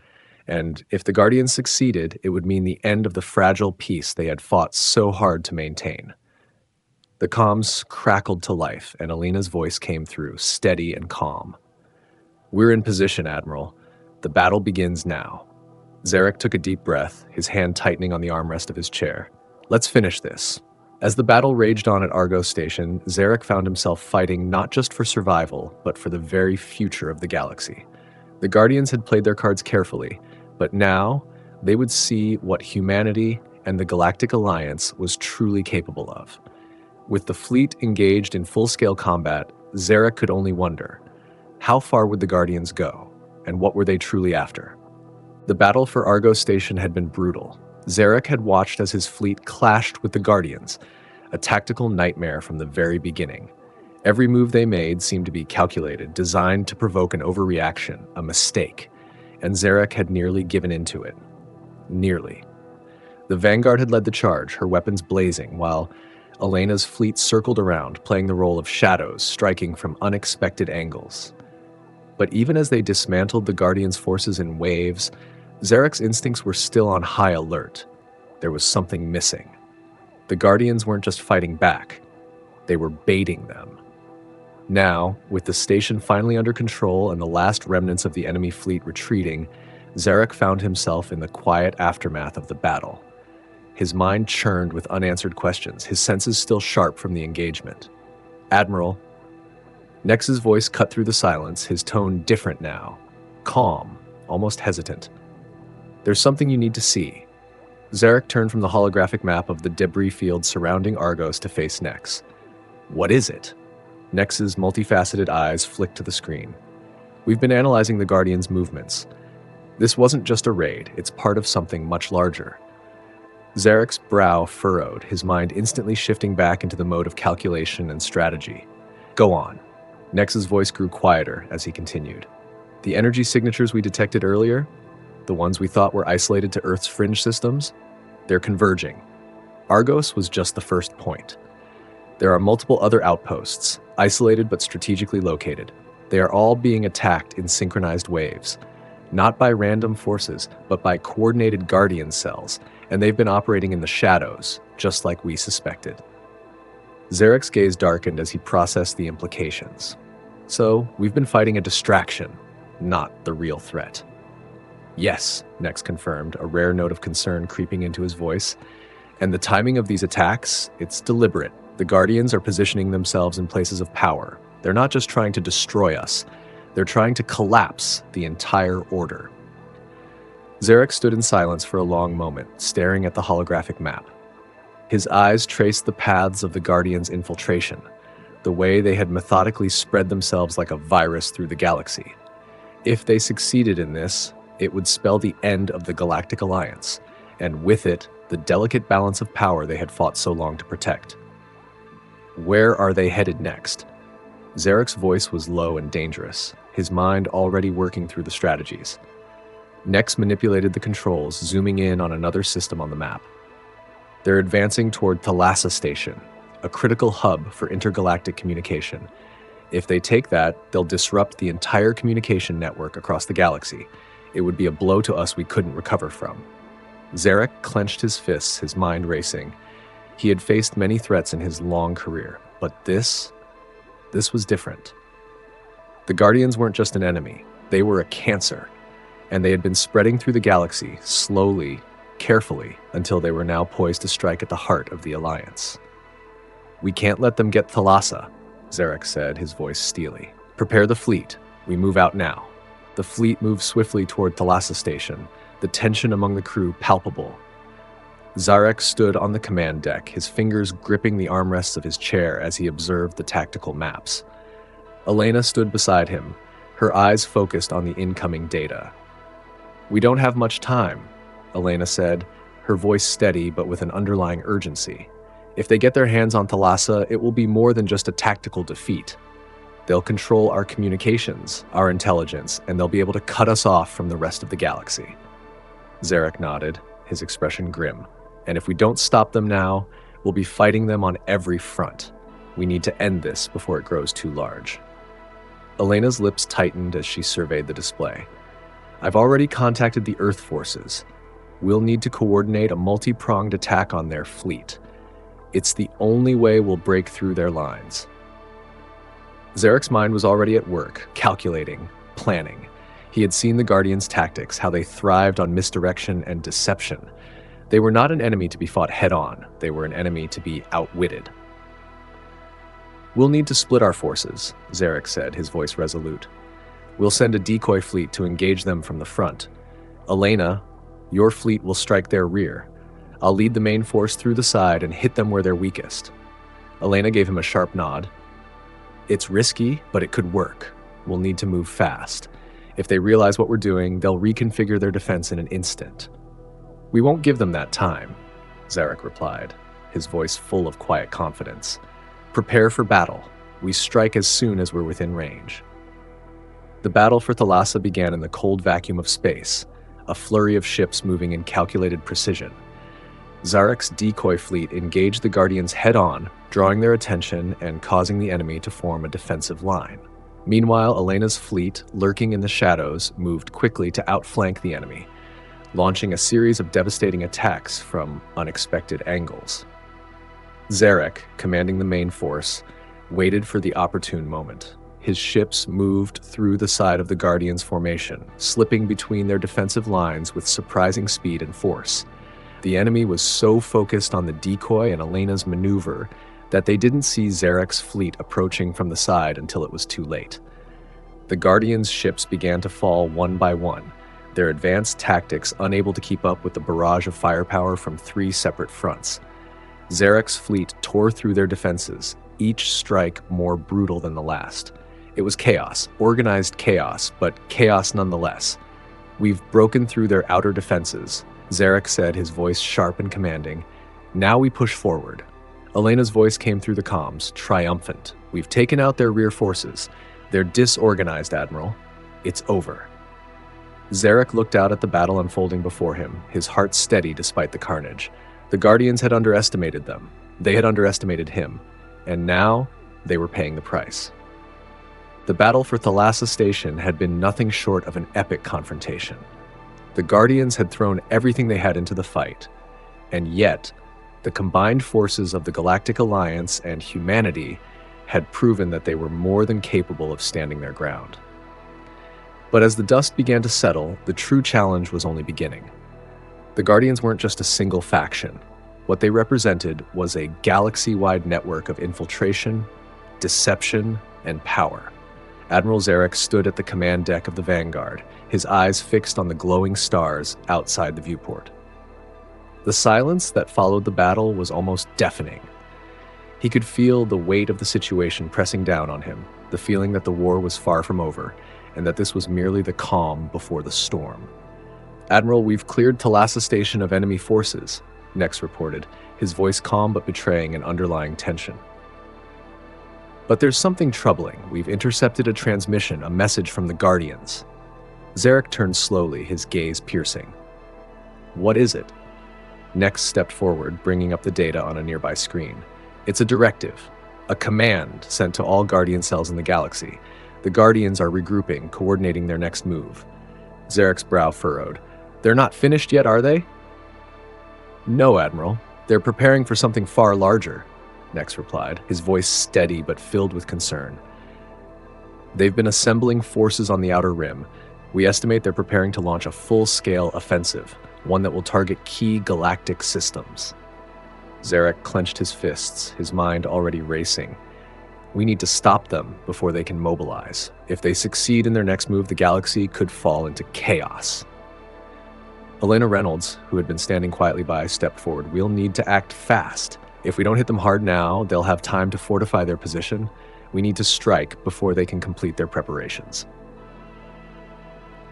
And if the Guardians succeeded, it would mean the end of the fragile peace they had fought so hard to maintain. The comms crackled to life, and Alina's voice came through, steady and calm. "We're in position, Admiral. The battle begins now." Zarek took a deep breath, his hand tightening on the armrest of his chair. "Let's finish this." As the battle raged on at Argos Station, Zarek found himself fighting not just for survival, but for the very future of the galaxy. The Guardians had played their cards carefully, but now they would see what humanity and the Galactic Alliance was truly capable of. With the fleet engaged in full-scale combat, Zarek could only wonder, how far would the Guardians go, and what were they truly after? The battle for Argos Station had been brutal. Zarek had watched as his fleet clashed with the Guardians, a tactical nightmare from the very beginning. Every move they made seemed to be calculated, designed to provoke an overreaction, a mistake, and Zarek had nearly given into it. Nearly. The Vanguard had led the charge, her weapons blazing, while Elena's fleet circled around, playing the role of shadows, striking from unexpected angles. But even as they dismantled the Guardians' forces in waves, Zarek's instincts were still on high alert. There was something missing. The Guardians weren't just fighting back, they were baiting them. Now, with the station finally under control and the last remnants of the enemy fleet retreating, Zarek found himself in the quiet aftermath of the battle. His mind churned with unanswered questions, his senses still sharp from the engagement. "Admiral." Nex's voice cut through the silence, his tone different now. Calm, almost hesitant. "There's something you need to see." Zarek turned from the holographic map of the debris field surrounding Argos to face Nex. "What is it?" Nex's multifaceted eyes flicked to the screen. "We've been analyzing the Guardians' movements. This wasn't just a raid, it's part of something much larger." Zarek's brow furrowed, his mind instantly shifting back into the mode of calculation and strategy. "Go on." Nex's voice grew quieter as he continued. "The energy signatures we detected earlier, the ones we thought were isolated to Earth's fringe systems, they're converging. Argos was just the first point. There are multiple other outposts, isolated but strategically located. They are all being attacked in synchronized waves, not by random forces, but by coordinated Guardian cells, and they've been operating in the shadows, just like we suspected." Zarek's gaze darkened as he processed the implications. "So, we've been fighting a distraction, not the real threat." "Yes," Nex confirmed, a rare note of concern creeping into his voice. "And the timing of these attacks, it's deliberate. The Guardians are positioning themselves in places of power. They're not just trying to destroy us, they're trying to collapse the entire order." Zarek stood in silence for a long moment, staring at the holographic map. His eyes traced the paths of the Guardians' infiltration, the way they had methodically spread themselves like a virus through the galaxy. If they succeeded in this, it would spell the end of the Galactic Alliance, and with it, the delicate balance of power they had fought so long to protect. Where are they headed next? Zarek's voice was low and dangerous, his mind already working through the strategies. Nex manipulated the controls, zooming in on another system on the map. They're advancing toward Thalassa Station, a critical hub for intergalactic communication. If they take that, they'll disrupt the entire communication network across the galaxy. It would be a blow to us we couldn't recover from. Zarek clenched his fists, his mind racing. He had faced many threats in his long career, but this was different. The Guardians weren't just an enemy, they were a cancer, and they had been spreading through the galaxy, slowly, carefully, until they were now poised to strike at the heart of the Alliance. "We can't let them get Thalassa," Zarek said, his voice steely. Prepare the fleet. We move out now. The fleet moved swiftly toward Thalassa Station, the tension among the crew palpable. Zarek stood on the command deck, his fingers gripping the armrests of his chair as he observed the tactical maps. Elena stood beside him, her eyes focused on the incoming data. We don't have much time, Elena said, her voice steady but with an underlying urgency. If they get their hands on Thalassa, it will be more than just a tactical defeat. They'll control our communications, our intelligence, and they'll be able to cut us off from the rest of the galaxy. Zarek nodded, his expression grim. And if we don't stop them now, we'll be fighting them on every front. We need to end this before it grows too large. Elena's lips tightened as she surveyed the display. I've already contacted the Earth forces. We'll need to coordinate a multi-pronged attack on their fleet. It's the only way we'll break through their lines. Zarek's mind was already at work, calculating, planning. He had seen the Guardians' tactics, how they thrived on misdirection and deception. They were not an enemy to be fought head-on. They were an enemy to be outwitted. We'll need to split our forces, Zarek said, his voice resolute. We'll send a decoy fleet to engage them from the front. Elena, your fleet will strike their rear. I'll lead the main force through the side and hit them where they're weakest. Elena gave him a sharp nod. It's risky, but it could work. We'll need to move fast. If they realize what we're doing, they'll reconfigure their defense in an instant. We won't give them that time, Zarek replied, his voice full of quiet confidence. Prepare for battle. We strike as soon as we're within range. The battle for Thalassa began in the cold vacuum of space, a flurry of ships moving in calculated precision. Zarek's decoy fleet engaged the Guardians head-on, drawing their attention and causing the enemy to form a defensive line. Meanwhile, Elena's fleet, lurking in the shadows, moved quickly to outflank the enemy, launching a series of devastating attacks from unexpected angles. Zarek, commanding the main force, waited for the opportune moment. His ships moved through the side of the Guardians' formation, slipping between their defensive lines with surprising speed and force. The enemy was so focused on the decoy and Elena's maneuver that they didn't see Zarek's fleet approaching from the side until it was too late. The Guardians' ships began to fall one by one, their advanced tactics unable to keep up with the barrage of firepower from 3 separate fronts. Zarek's fleet tore through their defenses, each strike more brutal than the last. It was chaos, organized chaos, but chaos nonetheless. We've broken through their outer defenses, Zarek said, his voice sharp and commanding. Now we push forward. Elena's voice came through the comms, triumphant. We've taken out their rear forces. They're disorganized, Admiral. It's over. Zarek looked out at the battle unfolding before him, his heart steady despite the carnage. The Guardians had underestimated them. They had underestimated him. And now, they were paying the price. The battle for Thalassa Station had been nothing short of an epic confrontation. The Guardians had thrown everything they had into the fight, and yet, the combined forces of the Galactic Alliance and humanity had proven that they were more than capable of standing their ground. But as the dust began to settle, the true challenge was only beginning. The Guardians weren't just a single faction. What they represented was a galaxy-wide network of infiltration, deception, and power. Admiral Zarek stood at the command deck of the Vanguard, his eyes fixed on the glowing stars outside the viewport. The silence that followed the battle was almost deafening. He could feel the weight of the situation pressing down on him, the feeling that the war was far from over, and that this was merely the calm before the storm. Admiral, we've cleared Thalassa Station of enemy forces, Nex reported, his voice calm but betraying an underlying tension. But there's something troubling. We've intercepted a transmission, a message from the Guardians. Zarek turned slowly, his gaze piercing. What is it? Nex stepped forward, bringing up the data on a nearby screen. It's a directive, a command sent to all Guardian cells in the galaxy. The Guardians are regrouping, coordinating their next move. Zarek's brow furrowed. They're not finished yet, are they? No, Admiral. They're preparing for something far larger, Nex replied, his voice steady but filled with concern. They've been assembling forces on the outer rim. We estimate they're preparing to launch a full-scale offensive, one that will target key galactic systems. Zarek clenched his fists, his mind already racing. We need to stop them before they can mobilize. If they succeed in their next move, the galaxy could fall into chaos. Elena Reynolds, who had been standing quietly by, stepped forward. We'll need to act fast. If we don't hit them hard now, they'll have time to fortify their position. We need to strike before they can complete their preparations.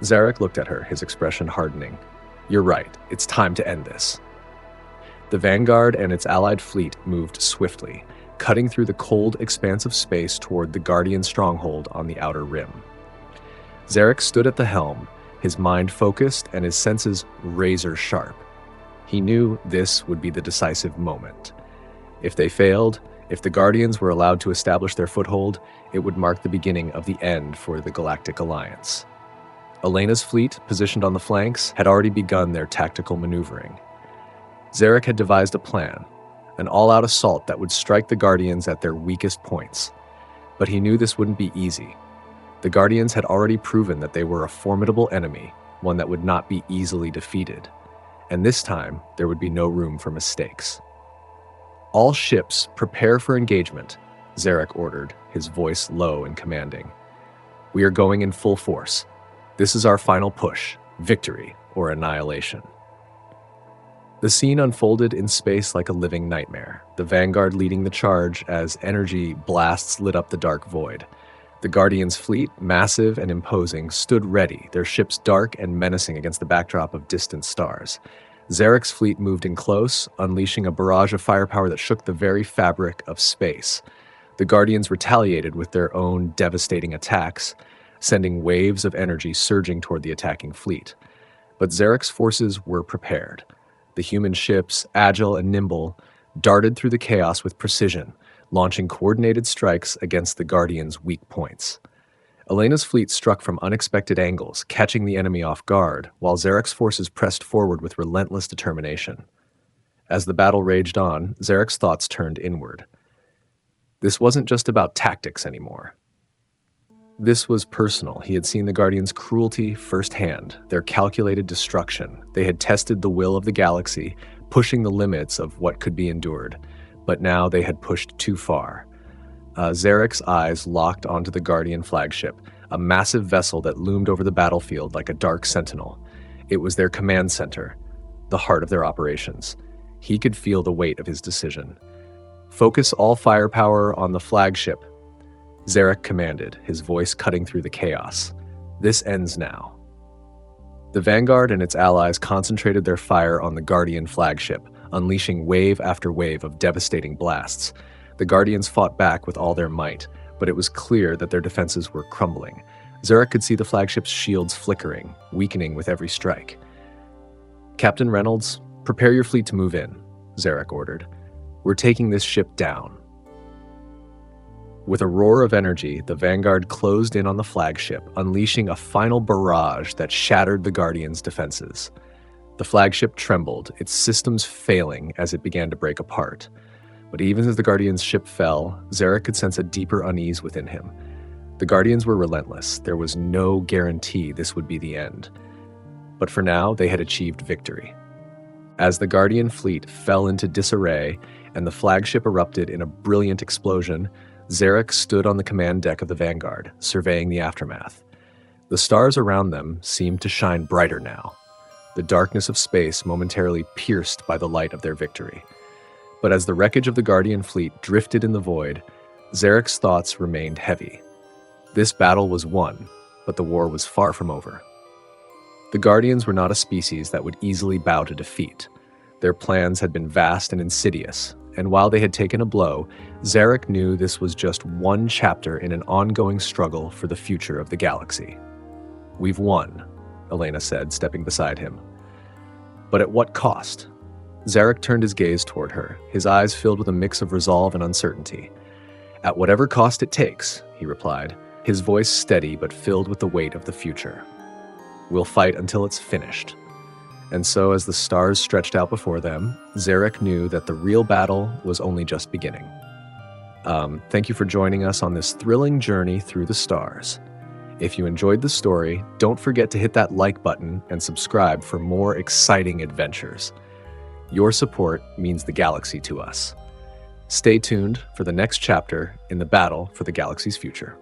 Zarek looked at her, his expression hardening. You're right. It's time to end this. The Vanguard and its allied fleet moved swiftly, cutting through the cold expanse of space toward the Guardian stronghold on the outer rim. Zarek stood at the helm, his mind focused and his senses razor sharp. He knew this would be the decisive moment. If they failed, if the Guardians were allowed to establish their foothold, it would mark the beginning of the end for the Galactic Alliance. Elena's fleet, positioned on the flanks, had already begun their tactical maneuvering. Zarek had devised a plan, an all-out assault that would strike the Guardians at their weakest points. But he knew this wouldn't be easy. The Guardians had already proven that they were a formidable enemy, one that would not be easily defeated. And this time, there would be no room for mistakes. All ships, prepare for engagement, Zarek ordered, his voice low and commanding. We are going in full force. This is our final push, victory or annihilation. The scene unfolded in space like a living nightmare, the Vanguard leading the charge as energy blasts lit up the dark void. The Guardians' fleet, massive and imposing, stood ready, their ships dark and menacing against the backdrop of distant stars. Zarek's fleet moved in close, unleashing a barrage of firepower that shook the very fabric of space. The Guardians retaliated with their own devastating attacks, sending waves of energy surging toward the attacking fleet. But Zarek's forces were prepared. The human ships, agile and nimble, darted through the chaos with precision, launching coordinated strikes against the Guardians' weak points. Elena's fleet struck from unexpected angles, catching the enemy off guard, while Zarek's forces pressed forward with relentless determination. As the battle raged on, Zarek's thoughts turned inward. This wasn't just about tactics anymore. This was personal. He had seen the Guardians' cruelty firsthand, their calculated destruction. They had tested the will of the galaxy, pushing the limits of what could be endured. But now they had pushed too far. Zarek's eyes locked onto the Guardian flagship, a massive vessel that loomed over the battlefield like a dark sentinel. It was their command center, the heart of their operations. He could feel the weight of his decision. Focus all firepower on the flagship, Zarek commanded, his voice cutting through the chaos. This ends now. The Vanguard and its allies concentrated their fire on the Guardian flagship, unleashing wave after wave of devastating blasts. The Guardians fought back with all their might, but it was clear that their defenses were crumbling. Zarek could see the flagship's shields flickering, weakening with every strike. Captain Reynolds, prepare your fleet to move in, Zarek ordered. We're taking this ship down. With a roar of energy, the Vanguard closed in on the flagship, unleashing a final barrage that shattered the Guardians' defenses. The flagship trembled, its systems failing as it began to break apart. But even as the Guardian's ship fell, Zarek could sense a deeper unease within him. The Guardians were relentless. There was no guarantee this would be the end. But for now, they had achieved victory. As the Guardian fleet fell into disarray and the flagship erupted in a brilliant explosion, Zarek stood on the command deck of the Vanguard, surveying the aftermath. The stars around them seemed to shine brighter now, the darkness of space momentarily pierced by the light of their victory. But as the wreckage of the Guardian fleet drifted in the void, Zarek's thoughts remained heavy. This battle was won, but the war was far from over. The Guardians were not a species that would easily bow to defeat. Their plans had been vast and insidious, and while they had taken a blow, Zarek knew this was just one chapter in an ongoing struggle for the future of the galaxy. We've won, Elena said, stepping beside him. But at what cost? Zarek turned his gaze toward her, his eyes filled with a mix of resolve and uncertainty. At whatever cost it takes, he replied, his voice steady but filled with the weight of the future. We'll fight until it's finished. And so as the stars stretched out before them, Zarek knew that the real battle was only just beginning. Thank you for joining us on this thrilling journey through the stars. If you enjoyed the story, don't forget to hit that like button and subscribe for more exciting adventures. Your support means the galaxy to us. Stay tuned for the next chapter in the battle for the galaxy's future.